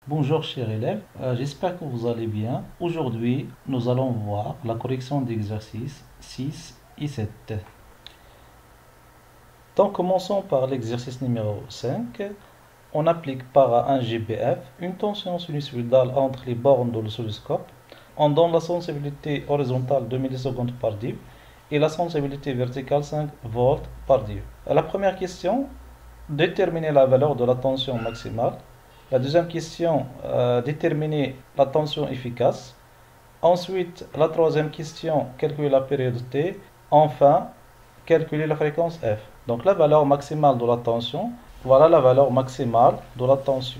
Bonjour chers élèves, j'espère que vous allez bien. Aujourd'hui, nous allons voir la correction d'exercices 6 et 7. Donc commençons par l'exercice numéro 5. On applique par un GBF une tension sinusoïdale entre les bornes de l'oscilloscope. On donne la sensibilité horizontale 2 millisecondes par div et la sensibilité verticale 5 volts par div. La première question, déterminer la valeur de la tension maximale. La deuxième question, déterminer la tension efficace. Ensuite, la troisième question, calculer la période T. Enfin, calculer la fréquence F. Donc la valeur maximale de la tension, voilà la valeur maximale de la tension.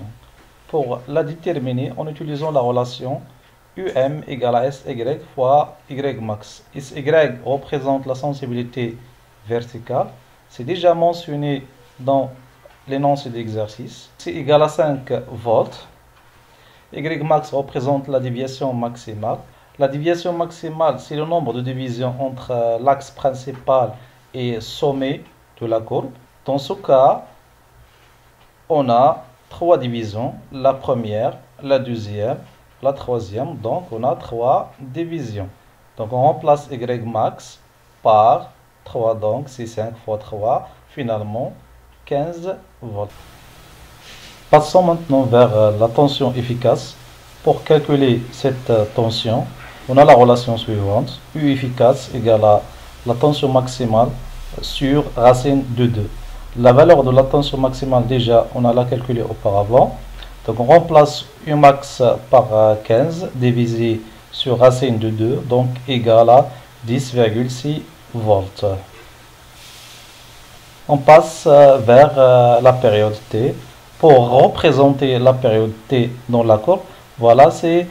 Pour la déterminer en utilisant la relation UM égale à SY fois Y max. SY représente la sensibilité verticale. C'est déjà mentionné dans l'énoncé d'exercice. C'est égal à 5 volts. Y max représente la déviation maximale. La déviation maximale, c'est le nombre de divisions entre l'axe principal et sommet de la courbe. Dans ce cas, on a 3 divisions. La première, la deuxième, la troisième. Donc, on a 3 divisions. Donc, on remplace Y max par 3. Donc, c'est 5 fois 3. Finalement, 15 volts. Passons maintenant vers la tension efficace. Pour calculer cette tension, on a la relation suivante. U efficace égale à la tension maximale sur racine de 2. La valeur de la tension maximale, déjà, on a la calculée auparavant. Donc, on remplace U max par 15 divisé sur racine de 2, donc égal à 10,6 volts. On passe vers la période T. Pour représenter la période T dans la courbe, voilà, c'est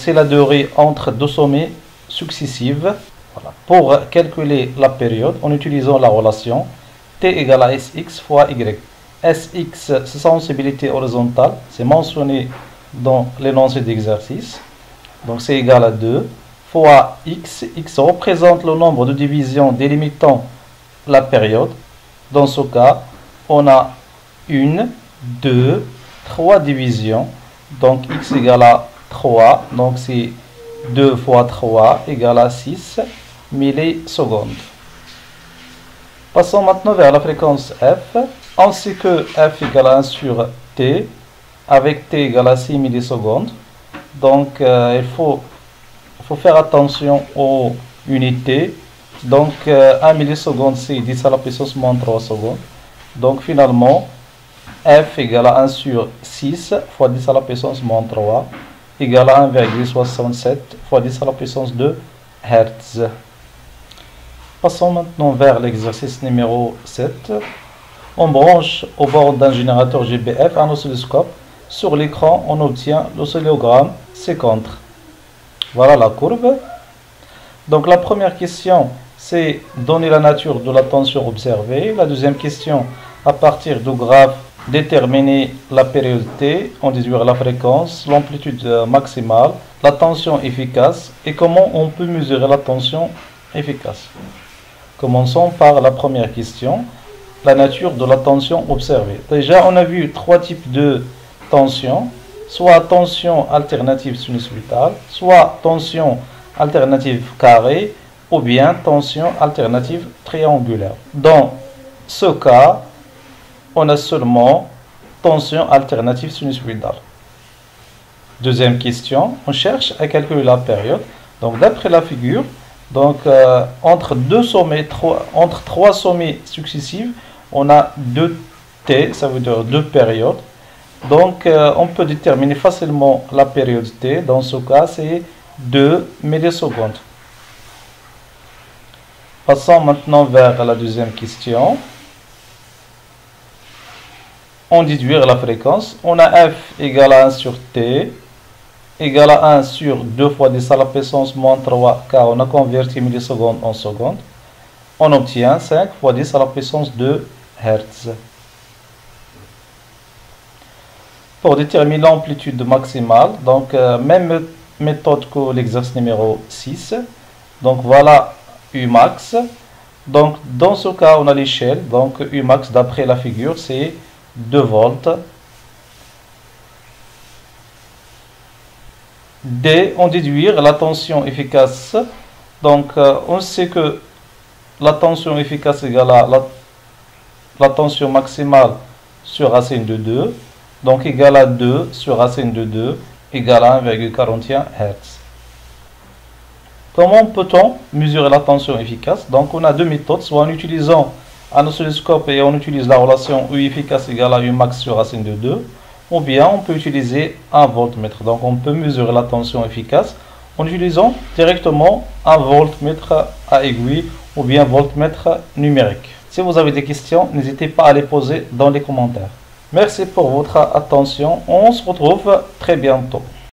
la durée entre deux sommets successifs. Voilà. Pour calculer la période, en utilisant la relation T égale à Sx fois Y. Sx, c'est sensibilité horizontale, c'est mentionné dans l'énoncé d'exercice. Donc c'est égal à 2 fois X. X représente le nombre de divisions délimitant la période. Dans ce cas, on a 1, 2, 3 divisions. Donc x égale à 3. Donc c'est 2 fois 3 égale à 6 millisecondes. Passons maintenant vers la fréquence F. On sait que F égale à 1 sur T. Avec T égale à 6 millisecondes. Donc il faut faire attention aux unités. Donc 1 milliseconde c'est 10 à la puissance moins 3 secondes. Donc finalement, F égale à 1 sur 6 fois 10 à la puissance moins 3 égale à 1,67 fois 10 à la puissance 2 Hz. Passons maintenant vers l'exercice numéro 7. On branche au bord d'un générateur GBF un oscilloscope. Sur l'écran, on obtient l'oscillogramme ci-contre. Voilà la courbe. Donc la première question, c'est donner la nature de la tension observée. La deuxième question, à partir du graphe, déterminer la période T, en déduire la fréquence, l'amplitude maximale, la tension efficace et comment on peut mesurer la tension efficace. Commençons par la première question, la nature de la tension observée. Déjà, on a vu 3 types de tension, soit tension alternative sinusoïdale, soit tension alternative carrée ou bien tension alternative triangulaire. Dans ce cas, on a seulement tension alternative sinusoïdale. Deuxième question, on cherche à calculer la période. Donc d'après la figure, entre 3 sommets successifs, on a 2 T, ça veut dire 2 périodes. Donc on peut déterminer facilement la période T. Dans ce cas, c'est 2 millisecondes. Passons maintenant vers la deuxième question. On déduire la fréquence. On a F égale à 1 sur T égale à 1 sur 2 fois 10 à la puissance moins 3 car on a converti millisecondes en secondes. On obtient 5 fois 10 à la puissance 2 Hz. Pour déterminer l'amplitude maximale, donc même méthode que l'exercice numéro 6. Donc voilà U max. Donc dans ce cas, on a l'échelle. Donc U max d'après la figure, c'est 2 volts. D. En déduire la tension efficace. Donc, on sait que la tension efficace égale à la tension maximale sur racine de 2. Donc, égale à 2 sur racine de 2 égale à 1,41 Hz. Comment peut-on mesurer la tension efficace? Donc, on a deux méthodes, soit en utilisant un oscilloscope et on utilise la relation U efficace égale à U max sur racine de 2, ou bien on peut utiliser un voltmètre. Donc, on peut mesurer la tension efficace en utilisant directement un voltmètre à aiguille ou bien voltmètre numérique. Si vous avez des questions, n'hésitez pas à les poser dans les commentaires. Merci pour votre attention. On se retrouve très bientôt.